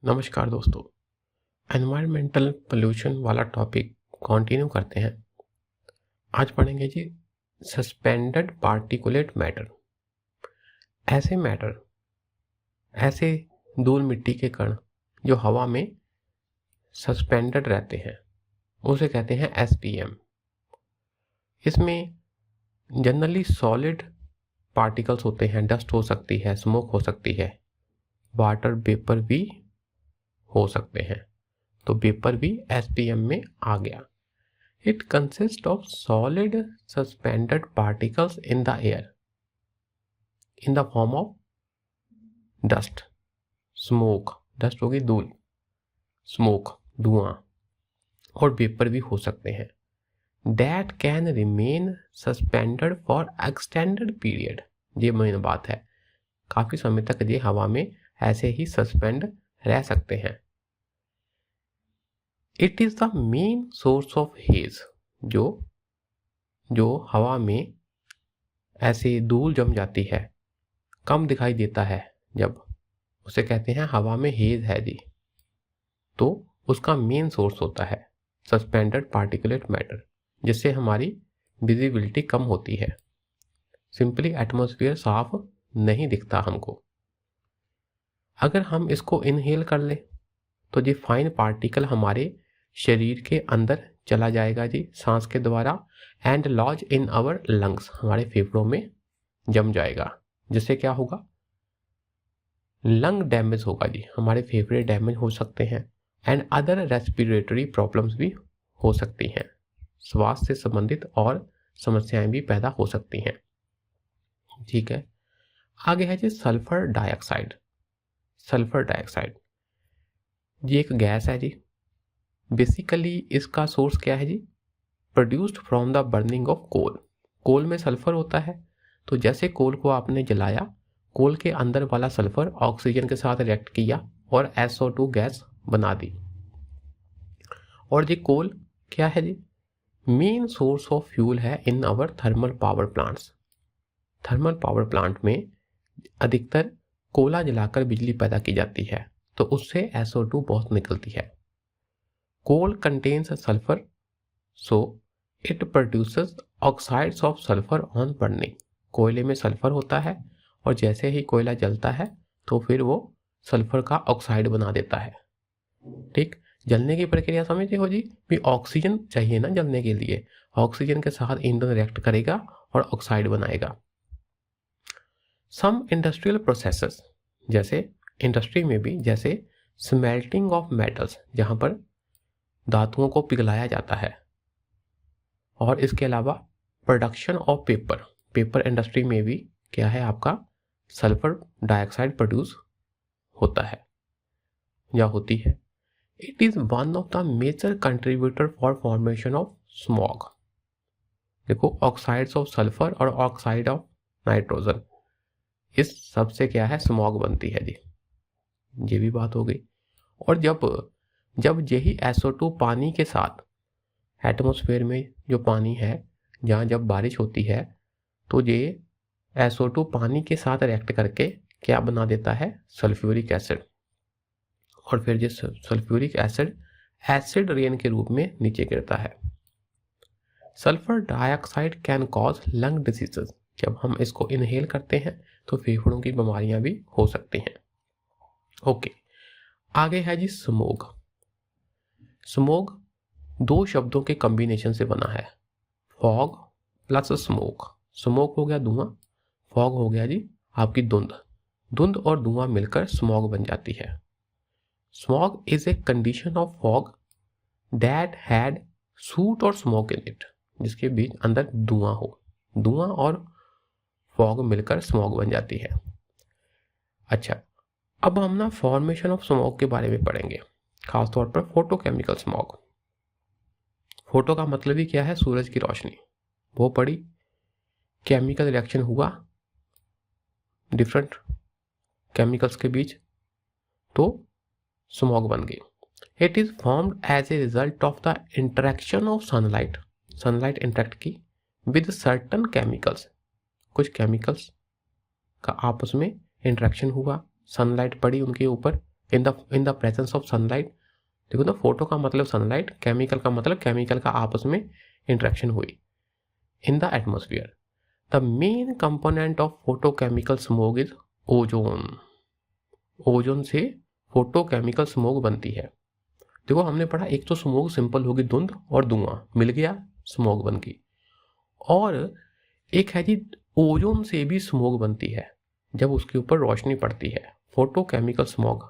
नमस्कार दोस्तों। Environmental pollution वाला टॉपिक कंटिन्यू करते हैं। आज पढ़ेंगे जी सस्पेंडेड पार्टिकुलेट मैटर। ऐसे मैटर, ऐसे धूल मिट्टी के कण जो हवा में सस्पेंडेड रहते हैं उसे कहते हैं एसपीएम। इसमें जनरली सॉलिड पार्टिकल्स होते हैं। डस्ट हो सकती है, स्मोक हो सकती है, वाटर वेपर भी हो सकते हैं। तो वेपर भी एसपीएम में आ गया। It consist of solid suspended particles in the air in the form of dust, smoke, dust होगी धूल, स्मोक धुआं, और वेपर भी हो सकते हैं। That can remain suspended for extended period. ये मेन बात है, काफी समय तक ये हवा में ऐसे ही सस्पेंड रह सकते हैं। It is the main source of hedge. जो हवा में ऐसे धूल जम जाती है, कम दिखाई देता है, जब उसे कहते हैं हवा में हेज है जी, तो उसका मेन सोर्स होता है सस्पेंडेड पार्टिकुलेट मैटर, जिससे हमारी विजिबिलिटी कम होती है। सिंपली एटमॉस्फेयर साफ नहीं दिखता हमको। अगर हम इसको इनहेल कर ले तो जी फाइन पार्टिकल हमारे शरीर के अंदर चला जाएगा जी सांस के द्वारा, and lodge in our lungs, हमारे फेफड़ों में जम जाएगा, जिससे क्या होगा, लंग डैमेज होगा जी, हमारे फेफड़े डैमेज हो सकते हैं, एंड अदर रेस्पिरेटरी प्रॉब्लम्स भी हो सकती हैं। श्वास से संबंधित और समस्याएं भी पैदा हो सकती हैं। ठीक है, आगे है जी सल्फर डाइऑक्साइड। सल्फर डाइऑक्साइड ये एक गैस है जी। बेसिकली इसका सोर्स क्या है जी, produced from the burning of coal. Coal में सल्फर होता है, तो जैसे कोल को आपने जलाया, कोल के अंदर वाला सल्फर ऑक्सीजन के साथ रिएक्ट किया और SO2 गैस बना दी। और ये कोल क्या है जी, मेन सोर्स ऑफ फ्यूल है in our thermal power plants. Thermal power plant में अधिकतर कोयला जलाकर बिजली पैदा की जाती है, तो उससे SO2 बहुत निकलती है। Coal contains sulphur, so it produces oxides of sulphur on burning. कोयले में सल्फर होता है और जैसे ही कोयला जलता है तो फिर वो सल्फर का ऑक्साइड बना देता है। ठीक, जलने की प्रक्रिया समझते हो जी, भी ऑक्सीजन चाहिए ना जलने के लिए, ऑक्सीजन के साथ ईंधन रिएक्ट करेगा और ऑक्साइड बनाएगा। सम इंडस्ट्रियल प्रोसेसेस, जैसे इंडस्ट्री में भी, जैसे स्मेल्टिंग ऑफ मेटल्स, जहां पर धातुओं को पिघलाया जाता है, और इसके अलावा production of paper, paper industry में भी क्या है आपका सल्फर डाइऑक्साइड प्रोड्यूस होता है या होती है। It is one of the major contributor for formation of smog. देखो, ऑक्साइड्स ऑफ सल्फर और ऑक्साइड ऑफ नाइट्रोजन, इस सबसे क्या है स्मॉग बनती है जी, ये भी बात हो गई। और जब यही SO2 पानी के साथ एटमॉस्फेयर में जो पानी है, जहाँ जब बारिश होती है तो ये SO2 पानी के साथ रिएक्ट करके क्या बना देता है, सल्फ्यूरिक एसिड, और फिर ये सल्फ्यूरिक एसिड एसिड रेन के रूप में नीचे गिरता है। Sulphur dioxide can cause lung diseases. जब हम इसको इनहेल करते हैं तो फेफड़ों की बीमारियां भी हो सकती हैं। ओके, आगे है जी स्मोग। स्मोग दो शब्दों के कॉम्बिनेशन से बना है, फॉग प्लस स्मोक। स्मोक हो गया धुआं, फॉग हो गया जी आपकी धुंध। धुंध और धुआं मिलकर स्मॉग बन जाती है। Smog is a condition of fog that had suit और स्मोक इन इट, जिसके बीच अंदर धुआं हो, धुआं और फॉग मिलकर स्मॉग बन जाती है। अच्छा, अब हम ना फॉर्मेशन ऑफ स्मॉग के बारे में पढ़ेंगे, खासतौर पर फोटोकेमिकल स्मॉग। फोटो का मतलब ही क्या है, सूरज की रोशनी, वो पड़ी, केमिकल रिएक्शन हुआ डिफरेंट केमिकल्स के बीच, तो स्मॉग बन गई। It is formed as a result of the interaction of sunlight, sunlight interact की विद सर्टन केमिकल्स, कुछ केमिकल्स का आपस में इंटरेक्शन हुआ, सनलाइट पड़ी उनके ऊपर, in the presence of sunlight. देखो ना, फोटो का मतलब सनलाइट, केमिकल का मतलब केमिकल का आपस में इंटरेक्शन हुई। In the atmosphere the main component of photochemical smoke is ozone. Ozone से फोटोकेमिकल स्मोक बनती है। देखो हमने पढ़ा, एक तो स्मोक सिंपल होगी धुंध और धुआं मिल गया स्मोक बन गई, और एक है जी ओजोन से भी स्मोक बनती है जब उसके ऊपर रोशनी पड़ती है। फोटोकेमिकल स्मोक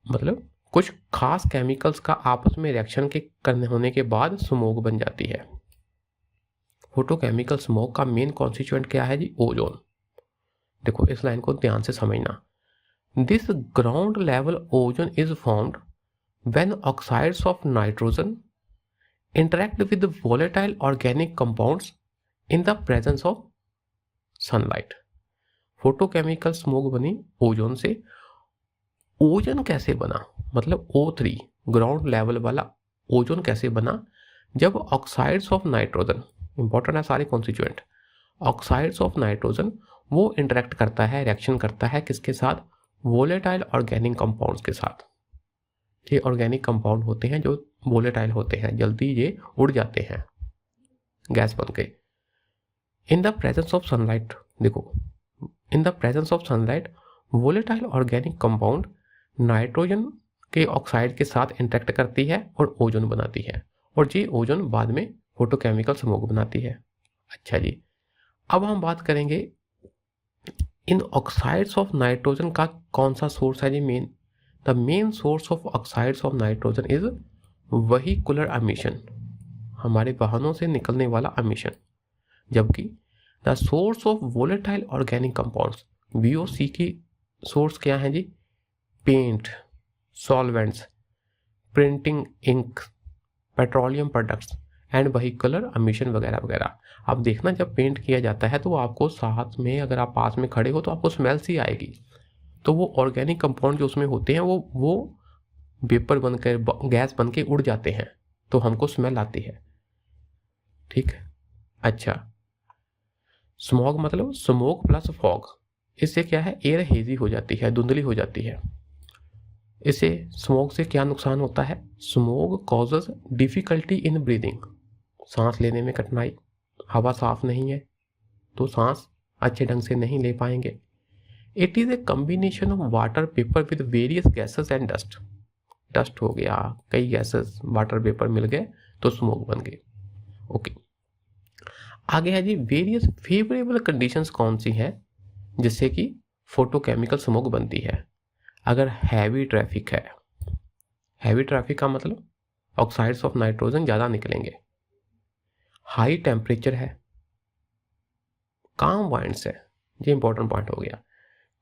मतलब कुछ खास केमिकल्स का आपस में रिएक्शन के करने होने के बाद स्मोक बन जाती है। फोटोकेमिकल स्मोक का मेन कॉन्स्टिट्यूएंट क्या है जी? ओजोन। देखो इस लाइन को ध्यान से समझना। This ground level ozone is formed when oxides of nitrogen interact with volatile organic compounds in the presence of sunlight। Photochemical smoke बनी ओजोन से। ओजोन कैसे बना? मतलब O3 ग्राउंड लेवल वाला ओजोन कैसे बना? जब ऑक्साइड्स ऑफ नाइट्रोजन, इंपॉर्टेंट है सारे कॉन्स्टिट्यूएंट, ऑक्साइड्स ऑफ नाइट्रोजन वो इंटरेक्ट करता है, रिएक्शन करता है किसके साथ? वोलेटाइल ऑर्गेनिक कंपाउंड्स के साथ। ये ऑर्गेनिक कंपाउंड होते हैं जो वोलेटाइल होते हैं, जल्दी ये उड़ जाते हैं गैस बन के। In the presence of sunlight, देखो in the presence of sunlight volatile organic compound nitrogen के ऑक्साइड के साथ इंटरेक्ट करती है और ओजोन बनाती है, और ये ओजोन बाद में फोटोकेमिकल स्मोक बनाती है। अच्छा जी, अब हम बात करेंगे इन ऑक्साइड्स ऑफ नाइट्रोजन का कौन सा सोर्स है जी? Main the main source of oxides of nitrogen is vehicular emission, हमारे वाहनों से निकलने वाला एमिशन। जबकि the source of volatile organic compounds VOC की सोर्स क्या है जी? Paint, solvents, printing ink, petroleum products and vehicular emission वगैरह वगैरह। अब देखना जब पेंट किया जाता है तो आपको साथ में, अगर आप पास में खड़े हो तो आपको स्मेल सी आएगी। तो वो ऑर्गेनिक कंपाउंड जो उसमें होते हैं वो वेपर बनकर गैस बन के उड़ जाते हैं, तो हमको स्मेल आती है। ठीक है। अच्छा, स्मॉग मतलब स्मोक प्लस फॉग। इससे क्या है? एयर हेजी हो जाती है, धुंधली हो जाती है। इससे स्मोक से क्या नुकसान होता है? Smoke causes difficulty in breathing, सांस लेने में कठिनाई। हवा साफ नहीं है तो सांस अच्छे ढंग से नहीं ले पाएंगे। It is a combination of water vapour with various gases and dust. Dust हो गया, कई गैसेस, वाटर पेपर मिल गए तो स्मोक बन गई। ओके, आगे है जी वेरियस फेवरेबल कंडीशंस कौन सी हैं जिससे कि फोटोकेमिकल स्मोक बनती है। अगर हैवी ट्रैफिक है, हैवी ट्रैफिक का मतलब ऑक्साइड्स ऑफ नाइट्रोजन ज़्यादा निकलेंगे। हाई टेम्परेचर है, काम वाइंड्स है, ये इंपॉर्टेंट पॉइंट हो गया।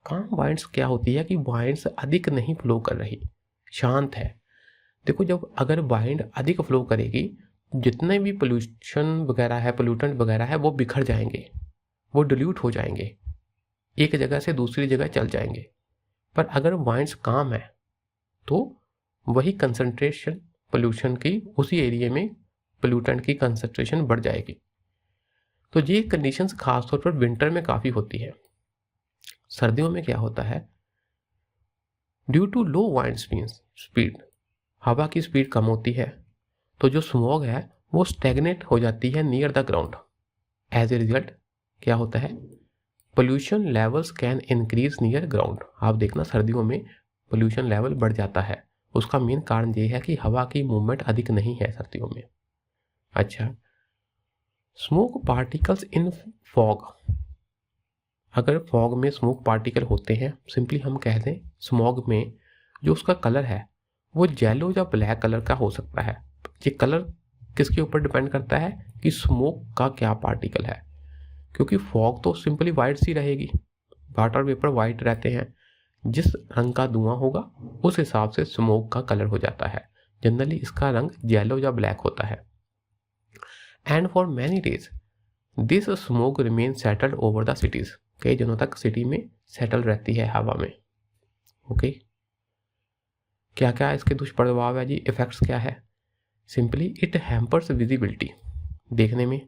काम वाइंड्स क्या होती है कि वाइंड्स अधिक नहीं फ्लो कर रही, शांत है। देखो जब अगर वाइंड अधिक फ्लो करेगी, जितने भी पोल्यूशन वगैरह है, पोल्यूटेंट वगैरह है, वो बिखर जाएंगे, वो डिल्यूट हो जाएंगे, एक जगह से दूसरी जगह चल जाएंगे। पर अगर वाइंड्स काम है तो वही कंसंट्रेशन पोल्यूशन की, उसी एरिया में पोल्यूटेंट की कंसंट्रेशन बढ़ जाएगी। तो ये कंडीशंस खासतौर पर विंटर में काफ़ी होती है। सर्दियों में क्या होता है? Due to low wind speed, हवा की स्पीड कम होती है, तो जो स्मॉग है वो स्टेगनेट हो जाती है near the ground. As a result क्या होता है? Pollution levels can increase near ground. आप देखना सर्दियों में पोल्यूशन लेवल बढ़ जाता है। उसका मेन कारण ये है कि हवा की मूवमेंट अधिक नहीं है सर्दियों में। अच्छा, स्मोक पार्टिकल्स इन फॉग। अगर फॉग में स्मोक पार्टिकल होते हैं, सिंपली हम कह दें स्मॉग में जो उसका कलर है वो येलो या ब्लैक कलर का हो सकता है। ये कलर किसके ऊपर डिपेंड करता है कि स्मोक का क्या पार्टिकल है, क्योंकि फॉग तो सिंपली वाइट सी रहेगी, वाटर वेपर वाइट रहते हैं, जिस रंग का धुआं होगा उस हिसाब से स्मोक का कलर हो जाता है। जनरली इसका रंग येलो या ब्लैक होता है। And for many days this smoke remain settled over the cities. कई दिनों तक सिटी में सेटल रहती है हवा में। ओके, क्या क्या इसके दुष्प्रभाव है जी? इफेक्ट्स क्या है? सिंपली इट हैम्पर्स विजिबिलिटी, देखने में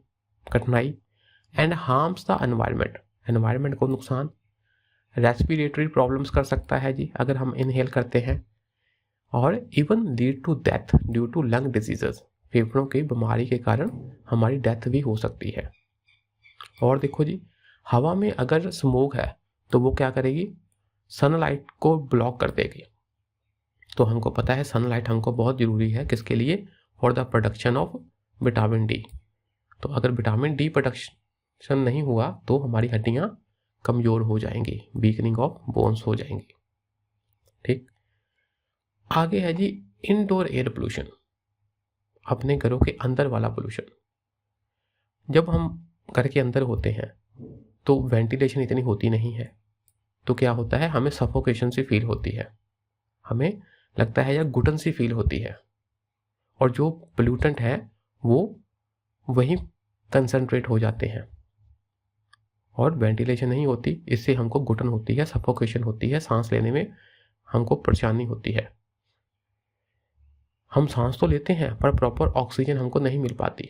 कठिनाई, and harms the environment, environment को नुकसान, रेस्पिरेटरी प्रॉब्लम्स कर सकता है जी अगर हम इनहेल करते हैं, और even lead to death due to lung diseases, फेफड़ों की बीमारी के कारण हमारी डेथ भी हो सकती है। और देखो जी, हवा में अगर स्मोक है तो वो क्या करेगी, सनलाइट को ब्लॉक कर देगी। तो हमको पता है सनलाइट हमको बहुत ज़रूरी है, किसके लिए, for the production of vitamin D. तो अगर विटामिन डी प्रोडक्शन नहीं हुआ तो हमारी हड्डियाँ कमज़ोर हो जाएंगी, वीकनिंग ऑफ बोन्स हो जाएंगी। ठीक, आगे है जी इनडोर एयर पोल्यूशन, अपने घरों के अंदर वाला पोल्यूशन। जब हम घर के अंदर होते हैं तो वेंटिलेशन इतनी होती नहीं है, तो क्या होता है, हमें सफोकेशन सी फील होती है, हमें लगता है या घुटन सी फील होती है, और जो पोल्यूटेंट है वो वहीं कंसंट्रेट हो जाते हैं, और वेंटिलेशन नहीं होती, इससे हमको घुटन होती है, सफोकेशन होती है, सांस लेने में हमको परेशानी होती है। हम सांस तो लेते हैं पर प्रॉपर ऑक्सीजन हमको नहीं मिल पाती,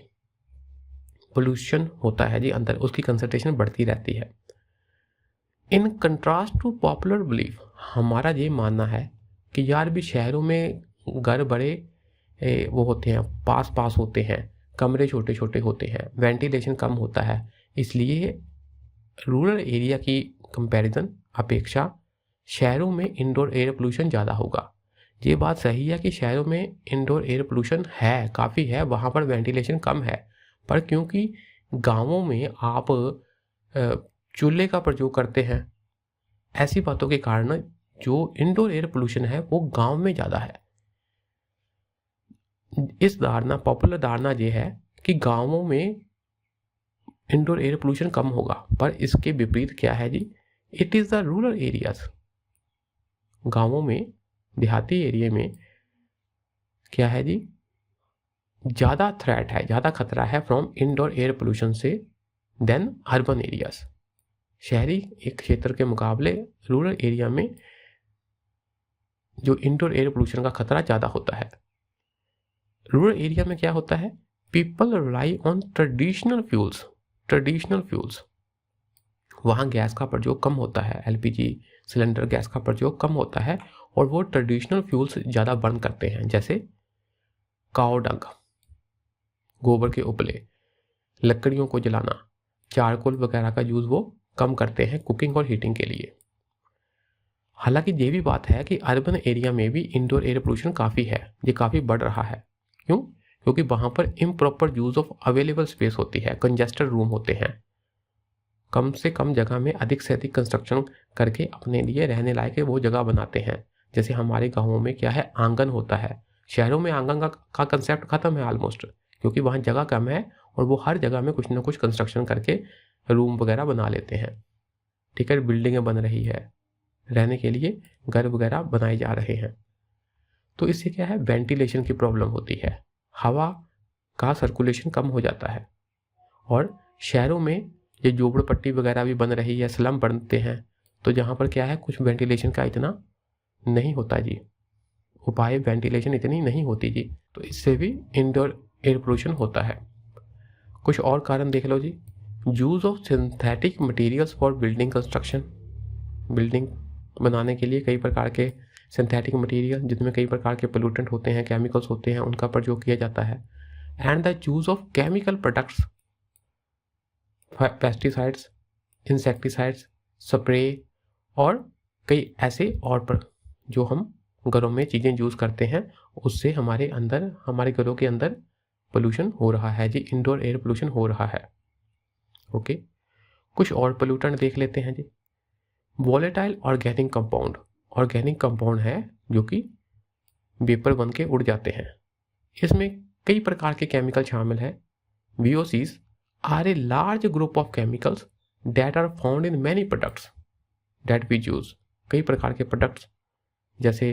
पोल्यूशन होता है जी अंदर, उसकी कंसंट्रेशन बढ़ती रहती है। In contrast to popular belief, हमारा ये मानना है कि यार भी शहरों में घर बड़े वो होते हैं, पास पास होते हैं, कमरे छोटे छोटे होते हैं, वेंटिलेशन कम होता है, इसलिए रूरल एरिया की कंपैरिजन अपेक्षा शहरों में इंडोर एयर पोल्यूशन ज़्यादा होगा। ये बात सही है कि शहरों में इंडोर एयर पोल्यूशन है, काफ़ी है, वहाँ पर वेंटिलेशन कम है, पर क्योंकि गांवों में आप चूल्हे का प्रयोग करते हैं, ऐसी बातों के कारण जो इंडोर एयर पोल्यूशन है वो गांव में ज़्यादा है। इस धारणा, पॉपुलर धारणा ये है कि गांवों में इंडोर एयर पोल्यूशन कम होगा, पर इसके विपरीत क्या है जी, it is the rural areas, गांवों में, देहाती एरिया में क्या है जी, ज़्यादा थ्रेट है, ज़्यादा खतरा है फ्रॉम इंडोर एयर पोल्यूशन से देन अर्बन एरियाज। शहरी एक क्षेत्र के मुकाबले रूरल एरिया में जो इंडोर एयर पोल्यूशन का खतरा ज़्यादा होता है। रूरल एरिया में क्या होता है, people rely on traditional fuels, वहाँ गैस का प्रयोग कम होता है, एलपीजी सिलेंडर गैस का प्रयोग कम होता है, और वो ट्रेडिशनल फ्यूल्स ज़्यादा बर्न करते हैं, जैसे काऊ डंग, गोबर के उपले, लकड़ियों को जलाना, चारकोल वगैरह का यूज़ वो कम करते हैं कुकिंग और हीटिंग के लिए। हालांकि ये भी बात है कि अर्बन एरिया में भी इंडोर एयर पोल्यूशन काफ़ी है, ये काफ़ी बढ़ रहा है। क्यों? क्योंकि वहाँ पर improper use of available space होती है, कंजेस्टेड रूम होते हैं, कम से कम जगह में अधिक से अधिक कंस्ट्रक्शन करके अपने लिए रहने लायक वो जगह बनाते हैं। जैसे हमारे गाँवों में क्या है, आंगन होता है, शहरों में आंगन का कंसेप्ट खत्म है ऑलमोस्ट, क्योंकि वहाँ जगह कम है और वो हर जगह में कुछ ना कुछ कंस्ट्रक्शन करके रूम वगैरह बना लेते हैं। ठीक है, बिल्डिंगें बन रही है, रहने के लिए घर वगैरह बनाए जा रहे हैं, तो इससे क्या है, वेंटिलेशन की प्रॉब्लम होती है, हवा का सर्कुलेशन कम हो जाता है। और शहरों में ये झोपड़पट्टी वगैरह भी बन रही है, स्लम बनते हैं, तो जहाँ पर क्या है, कुछ वेंटिलेशन का इतना नहीं होता जी, उपाय वेंटिलेशन इतनी नहीं होती जी, तो इससे भी इंडोर एयर पोल्यूशन होता है। कुछ और कारण देख लो जी, use of synthetic materials for building construction, building बनाने के लिए कई प्रकार के सिंथेटिक मटेरियल जिनमें कई प्रकार के पोल्यूटेंट होते हैं, केमिकल्स होते हैं, उनका प्रयोग किया जाता है। And the use of chemical products, pesticides, insecticides, spray, और कई ऐसे और पर जो हम घरों में चीज़ें यूज़ करते हैं, उससे हमारे घरों के अंदर पोल्यूशन हो रहा है जी, इंडोर एयर पोल्यूशन हो रहा है। ओके, कुछ और पोल्यूटेंट देख लेते हैं जी। वॉलेटाइल ऑर्गेनिक कंपाउंड है जो कि वेपर बन के उड़ जाते हैं, इसमें कई प्रकार के केमिकल शामिल हैं। VOCs are a large group of chemicals that are found in many products that we use, कई प्रकार के प्रोडक्ट्स जैसे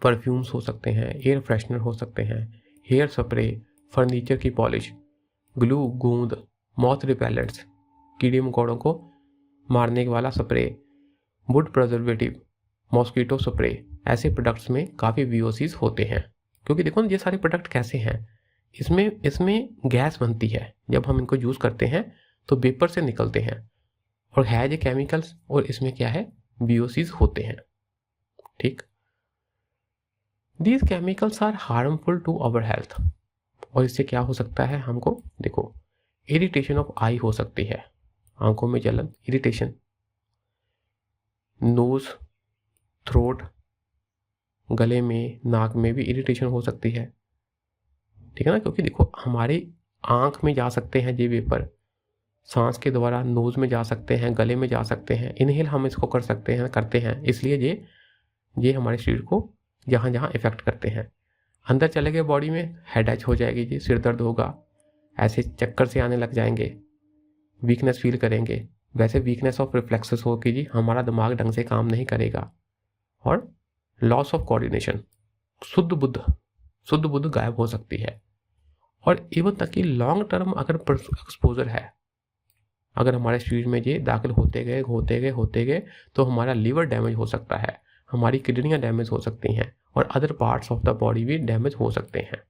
परफ्यूम्स हो सकते हैं, एयर फ्रेशनर हो सकते हैं, हेयर स्प्रे, फर्नीचर की पॉलिश, ग्लू, गूंद, मॉथ रिपेलेंट्स, कीड़े मकोड़ों को मारने वाला spray, would preservative, mosquito spray, ऐसे प्रोडक्ट्स में काफ़ी VOCs होते हैं। क्योंकि देखो ना, ये सारे प्रोडक्ट कैसे हैं, इसमें गैस बनती है, जब हम इनको यूज़ करते हैं तो वेपर से निकलते हैं, और हैज ए केमिकल्स, और इसमें क्या है, VOCs होते हैं। ठीक, these chemicals are harmful to our health. और इससे क्या हो सकता है हमको, देखो इरिटेशन ऑफ आई हो सकती है, आंखों में जलन, इरिटेशन, नोज, थ्रोट, गले में, नाक में भी इरिटेशन हो सकती है। ठीक है ना, क्योंकि देखो हमारी आंख में जा सकते हैं ये वेपर, सांस के द्वारा नोज में जा सकते हैं, गले में जा सकते हैं, इनहेल हम इसको कर सकते हैं, करते हैं, इसलिए ये हमारे शरीर को जहाँ जहाँ इफेक्ट करते हैं। अंदर चले गए बॉडी में, हेडेक हो जाएगी जी, सिर दर्द होगा, ऐसे चक्कर से आने लग जाएंगे, वीकनेस फील करेंगे, वैसे वीकनेस ऑफ रिफ्लेक्सेस होगी जी, हमारा दिमाग ढंग से काम नहीं करेगा, और लॉस ऑफ कोऑर्डिनेशन, शुद्ध बुद्ध गायब हो सकती है। और इवन तक कि लॉन्ग टर्म अगर एक्सपोजर है, अगर हमारे शरीर में ये दाखिल होते गए तो हमारा लीवर डैमेज हो सकता है, हमारी किडनियां डैमेज हो सकती हैं, और other parts of the body भी डैमेज हो सकते हैं।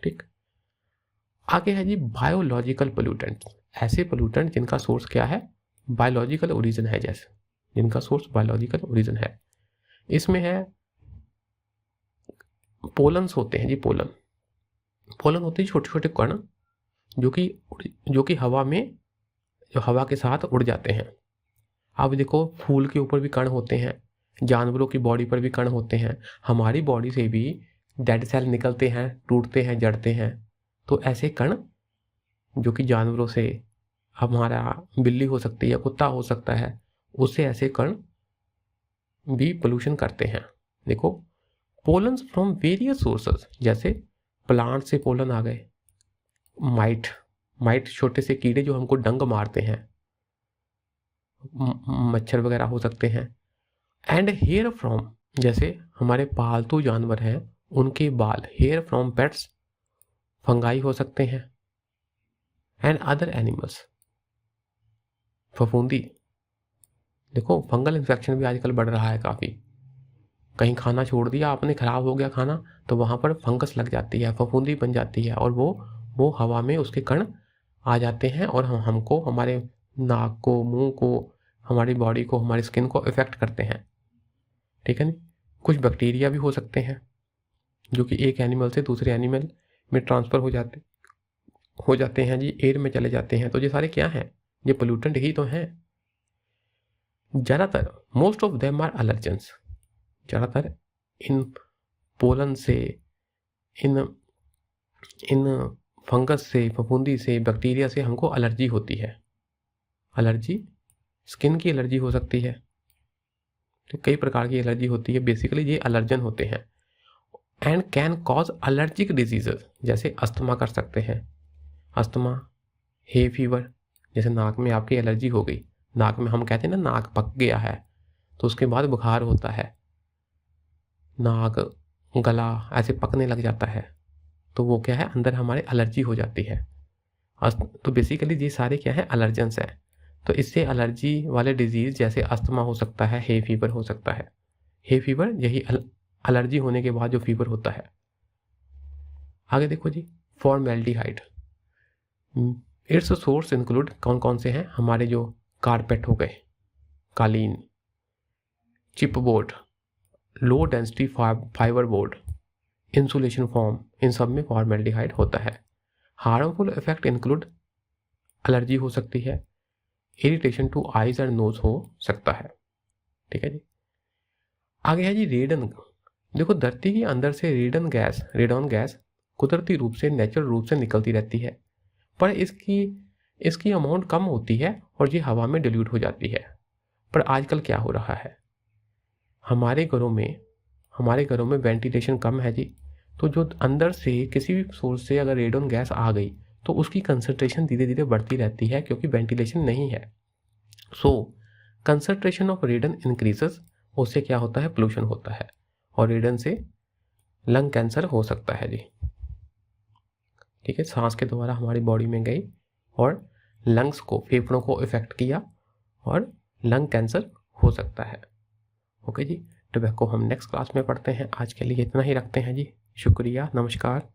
ठीक, आगे है जी बायोलॉजिकल पोल्यूटेंट, ऐसे पोल्यूटेंट जिनका सोर्स क्या है, बायोलॉजिकल ओरिजिन है, जैसे जिनका सोर्स बायोलॉजिकल ओरिजिन है। इसमें है पोलन्स होते हैं जी, पोलन होते हैं छोटे छोटे कण जो कि हवा में, जो हवा के साथ उड़ जाते हैं। अब देखो फूल के ऊपर भी कण होते हैं, जानवरों की बॉडी पर भी कण होते हैं, हमारी बॉडी से भी डेड सेल निकलते हैं, टूटते हैं, जड़ते हैं। तो ऐसे कण जो कि जानवरों से, हमारा बिल्ली हो सकती है, कुत्ता हो सकता है, उससे ऐसे कण भी पोल्यूशन करते हैं। देखो पोलन्स फ्रॉम वेरियस सोर्सेस, जैसे प्लांट से पोलन आ गए, माइट छोटे से कीड़े जो हमको डंक मारते हैं, मच्छर वगैरह हो सकते हैं। एंड हेयर फ्रॉम, जैसे हमारे पालतू जानवर हैं उनके बाल, हेयर फ्रॉम पेट्स, फंगाई हो सकते हैं। एंड अदर एनिमल्स, फफूंदी, देखो फंगल इन्फेक्शन भी आजकल बढ़ रहा है काफ़ी, कहीं खाना छोड़ दिया आपने, खराब हो गया खाना, तो वहाँ पर फंगस लग जाती है, फफूंदी बन जाती है, और वो हवा में उसके कण आ जाते हैं, और हमको, हमारे नाक को, मुंह को, हमारी बॉडी को, हमारी स्किन को इफेक्ट करते हैं। ठीक है ना, कुछ बैक्टीरिया भी हो सकते हैं जो कि एक एनिमल से दूसरे एनिमल में ट्रांसफ़र हो जाते हैं जी, एयर में चले जाते हैं। तो ये सारे क्या हैं, ये पोल्यूटेंट ही तो हैं। ज़्यादातर most of them are allergens, ज़्यादातर इन पोलन से, इन फंगस से, फफूंदी से, बैक्टीरिया से हमको एलर्जी होती है। एलर्जी स्किन की एलर्जी हो सकती है, तो कई प्रकार की एलर्जी होती है, बेसिकली ये एलर्जन होते हैं। And can cause allergic diseases, जैसे अस्थमा कर सकते हैं, अस्थमा, हे फीवर, जैसे नाक में आपकी एलर्जी हो गई, नाक में हम कहते हैं ना नाक पक गया है, तो उसके बाद बुखार होता है, नाक, गला ऐसे पकने लग जाता है, तो वो क्या है, अंदर हमारे एलर्जी हो जाती है। तो बेसिकली ये सारे क्या है, एलर्जेंस हैं। तो इससे एलर्जी वाले डिजीज़ जैसे अस्थमा हो सकता है, हे फीवर हो सकता है। हे फीवर यही एलर्जी होने के बाद जो फीवर होता है। आगे देखो जी, फॉर्मेल्डिहाइड, इट्स सोर्स इंक्लूड कौन कौन से हैं, हमारे जो कारपेट हो गए, कालीन, chipboard, low density fibre board, insulation foam, इन सब में फॉर्मेल्डिहाइड होता है। हार्मफुल इफेक्ट इंक्लूड, एलर्जी हो सकती है, इरिटेशन टू आइज और नोज हो सकता है। ठीक है जी, आगे है जी रेडन। देखो धरती के अंदर से रेडॉन गैस कुदरती रूप से, नेचुरल रूप से निकलती रहती है, पर इसकी अमाउंट कम होती है और ये हवा में डिल्यूट हो जाती है। पर आजकल क्या हो रहा है, हमारे घरों में वेंटिलेशन कम है जी, तो जो अंदर से किसी भी सोर्स से अगर रेडॉन गैस आ गई तो उसकी कंसंट्रेशन धीरे धीरे बढ़ती रहती है, क्योंकि वेंटिलेशन नहीं है। सो कंसंट्रेशन ऑफ रेडन इंक्रीजेस, उससे क्या होता है, पोल्यूशन होता है, और रेडन से लंग कैंसर हो सकता है जी। ठीक है, सांस के द्वारा हमारी बॉडी में गई और लंग्स को, फेफड़ों को इफेक्ट किया और लंग कैंसर हो सकता है। ओके जी, टोबैको हम नेक्स्ट क्लास में पढ़ते हैं। आज के लिए इतना ही रखते हैं जी, शुक्रिया, नमस्कार।